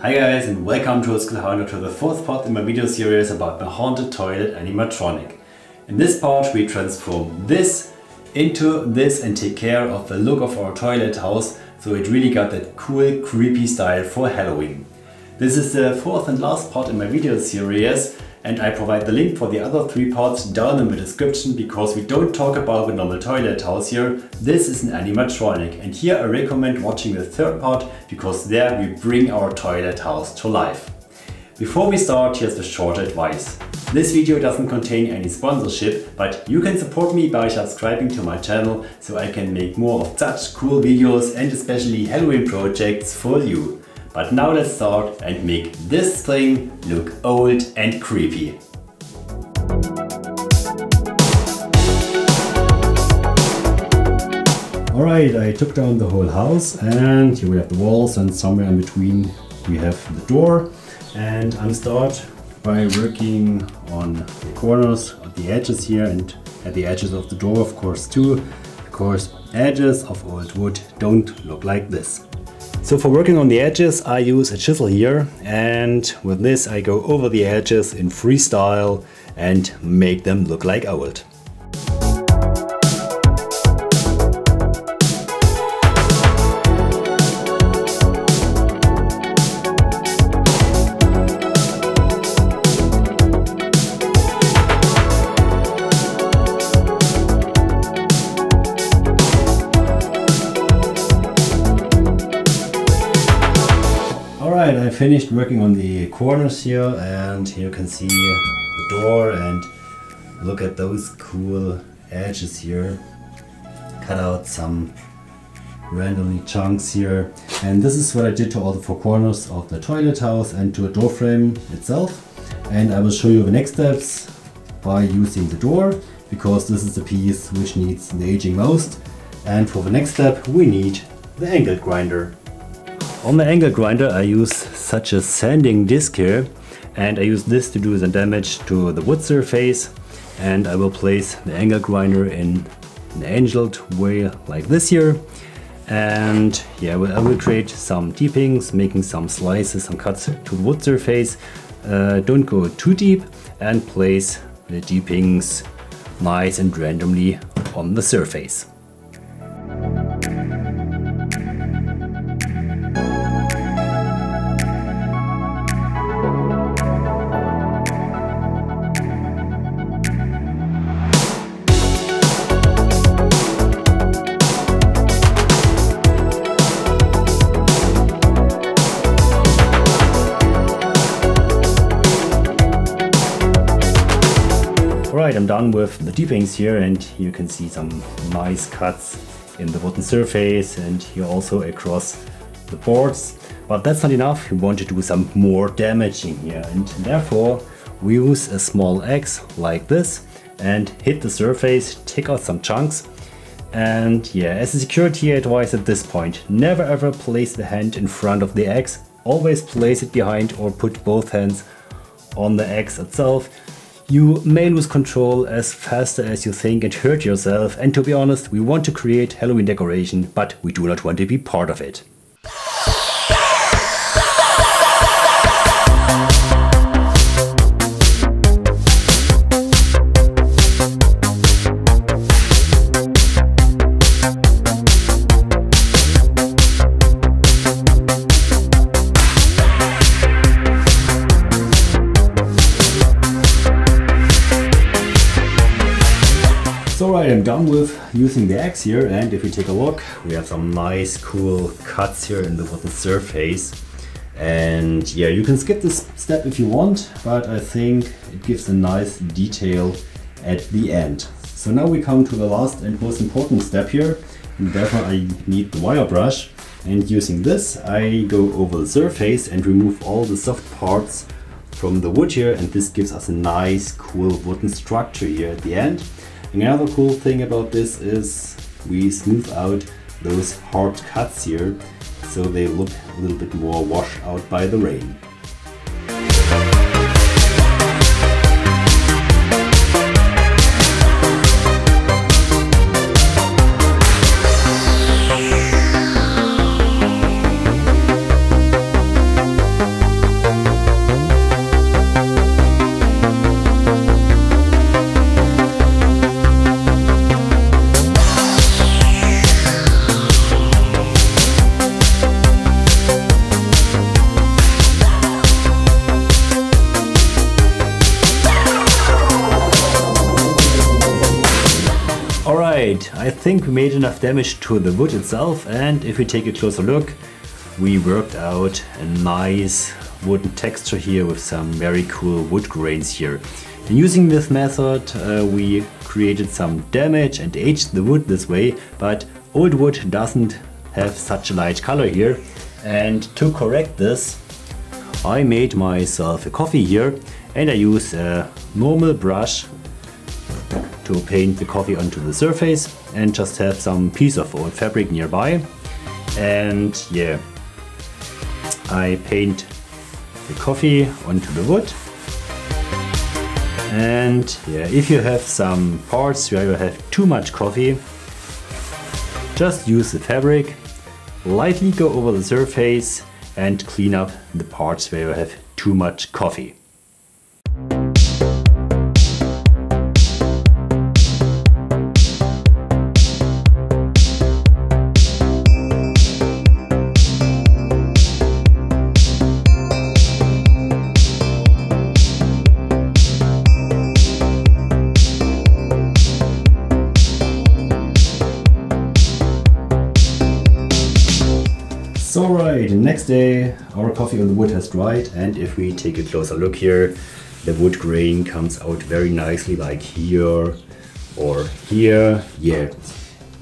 Hi guys, and welcome to oldschoolhaunter, to the fourth part in my video series about the Haunted Toilet Animatronic. In this part we transform this into this and take care of the look of our toilet house, so it really got that cool, creepy style for Halloween. This is the fourth and last part in my video series, and I provide the link for the other three parts down in the description, because we don't talk about the normal toilet house here. This is an animatronic, and here I recommend watching the third part, because there we bring our toilet house to life. Before we start, here's the short advice. This video doesn't contain any sponsorship, but you can support me by subscribing to my channel so I can make more of such cool videos and especially Halloween projects for you. But now let's start and make this thing look old and creepy. Alright, I took down the whole house, and here we have the walls, and somewhere in between we have the door. And I'm start by working on the corners, at the edges here, and at the edges of the door of course too, because edges of old wood don't look like this. So for working on the edges I use a chisel here, and with this I go over the edges in freestyle and make them look like old. Alright, I finished working on the corners here, and here you can see the door, and look at those cool edges here. Cut out some randomly chunks here, and this is what I did to all the four corners of the toilet house and to a door frame itself. And I will show you the next steps by using the door, because this is the piece which needs the aging most. And for the next step we need the angle grinder. On the angle grinder I use such a sanding disc here, and I use this to do the damage to the wood surface, and I will place the angle grinder in an angled way like this here. And yeah, I will create some deepings, making some slices, some cuts to the wood surface. Don't go too deep, and place the deepings nice and randomly on the surface. Alright, I'm done with the deepings here, and you can see some nice cuts in the wooden surface and here also across the boards. But that's not enough, we want to do some more damaging here, and therefore we use a small axe like this and hit the surface, take out some chunks. And yeah, as a security advice at this point, never ever place the hand in front of the axe, always place it behind or put both hands on the axe itself. You may lose control as faster as you think and hurt yourself, and to be honest, we want to create Halloween decoration, but we do not want to be part of it. So I am done with using the axe here, and if you take a look, we have some nice cool cuts here in the wooden surface. And yeah, you can skip this step if you want, but I think it gives a nice detail at the end. So now we come to the last and most important step here, and therefore I need the wire brush. And using this I go over the surface and remove all the soft parts from the wood here, and this gives us a nice cool wooden structure here at the end. Another cool thing about this is we smooth out those hard cuts here, so they look a little bit more washed out by the rain. Alright, I think we made enough damage to the wood itself, and if we take a closer look, we worked out a nice wooden texture here with some very cool wood grains here. And using this method we created some damage and aged the wood this way, but old wood doesn't have such a light color here. And to correct this, I made myself a coffee here, and I use a normal brush to paint the coffee onto the surface and just have some piece of old fabric nearby. And yeah, I paint the coffee onto the wood. And yeah, if you have some parts where you have too much coffee, just use the fabric, lightly go over the surface and clean up the parts where you have too much coffee. So right, next day our coffee on the wood has dried, and if we take a closer look here, the wood grain comes out very nicely, like here or here. Yeah,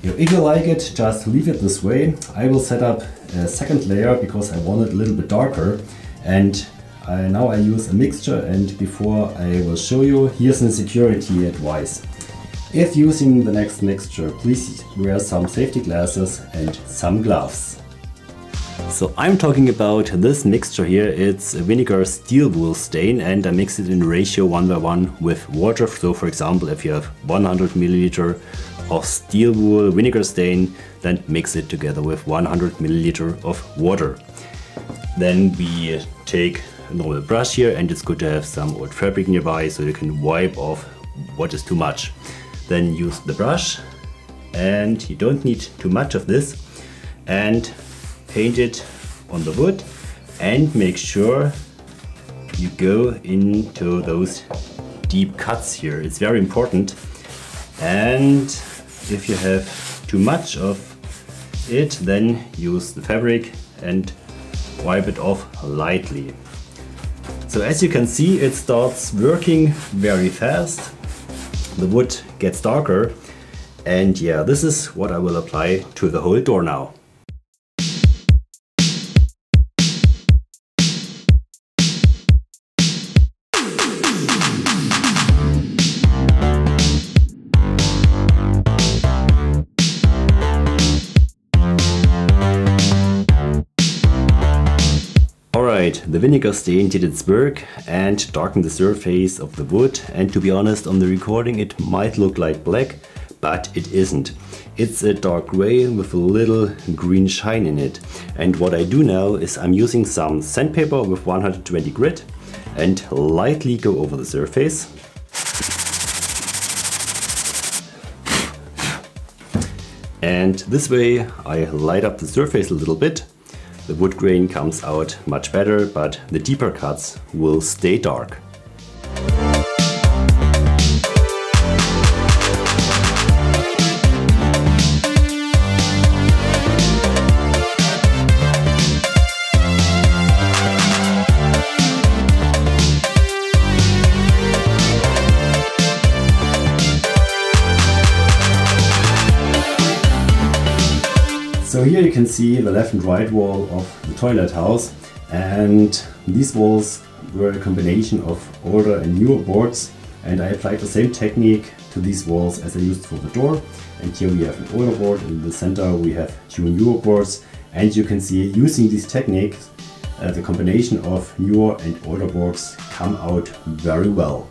if you like it, just leave it this way. I will set up a second layer because I want it a little bit darker, and now I use a mixture, and before I will show you, here's a security advice. If using the next mixture, please wear some safety glasses and some gloves. So I'm talking about this mixture here. It's a vinegar steel wool stain, and I mix it in ratio 1:1 with water. So for example, if you have 100 milliliter of steel wool vinegar stain, then mix it together with 100 milliliter of water. Then we take a normal brush here, and it's good to have some old fabric nearby so you can wipe off what is too much. Then use the brush, and you don't need too much of this, and paint it on the wood, and make sure you go into those deep cuts here. It's very important. And if you have too much of it, then use the fabric and wipe it off lightly. So as you can see, it starts working very fast. The wood gets darker, and yeah, this is what I will apply to the whole door now. The vinegar stain did its work and darkened the surface of the wood, and to be honest, on the recording it might look like black, but it isn't. It's a dark gray with a little green shine in it. And what I do now is I'm using some sandpaper with 120 grit and lightly go over the surface. And this way I light up the surface a little bit. The wood grain comes out much better, but the deeper cuts will stay dark. So here you can see the left and right wall of the toilet house, and these walls were a combination of older and newer boards, and I applied the same technique to these walls as I used for the door. And here we have an older board, in the center we have two newer boards, and you can see using these techniques the combination of newer and older boards come out very well.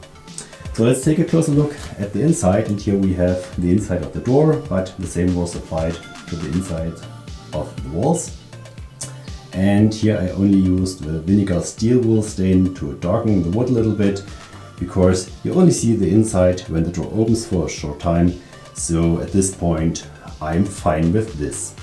So let's take a closer look at the inside, and here we have the inside of the door, but the same was applied to the inside of the walls. And here I only used the vinegar steel wool stain to darken the wood a little bit, because you only see the inside when the door opens for a short time. So at this point I'm fine with this.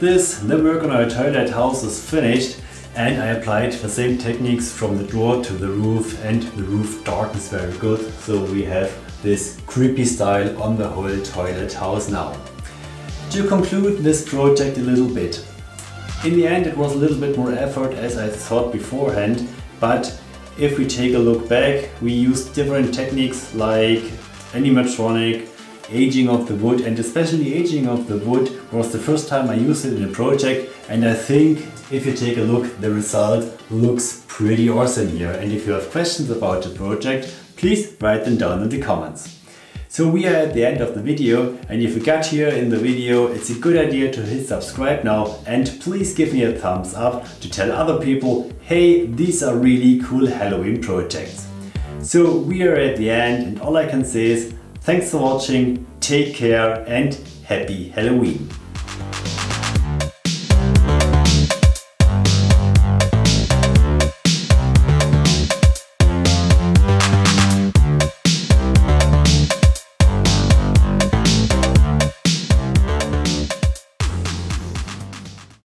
this, the work on our toilet house is finished, and I applied the same techniques from the door to the roof, and the roof darkens very good, so we have this creepy style on the whole toilet house now. To conclude this project a little bit, in the end it was a little bit more effort as I thought beforehand, but if we take a look back, we used different techniques like animatronic, aging of the wood, and especially aging of the wood was the first time I used it in a project, and I think if you take a look, the result looks pretty awesome here. And if you have questions about the project, please write them down in the comments. So we are at the end of the video, and if you got here in the video, it's a good idea to hit subscribe now, and please give me a thumbs up to tell other people, hey, these are really cool Halloween projects. So we are at the end, and all I can say is thanks for watching, take care and happy Halloween!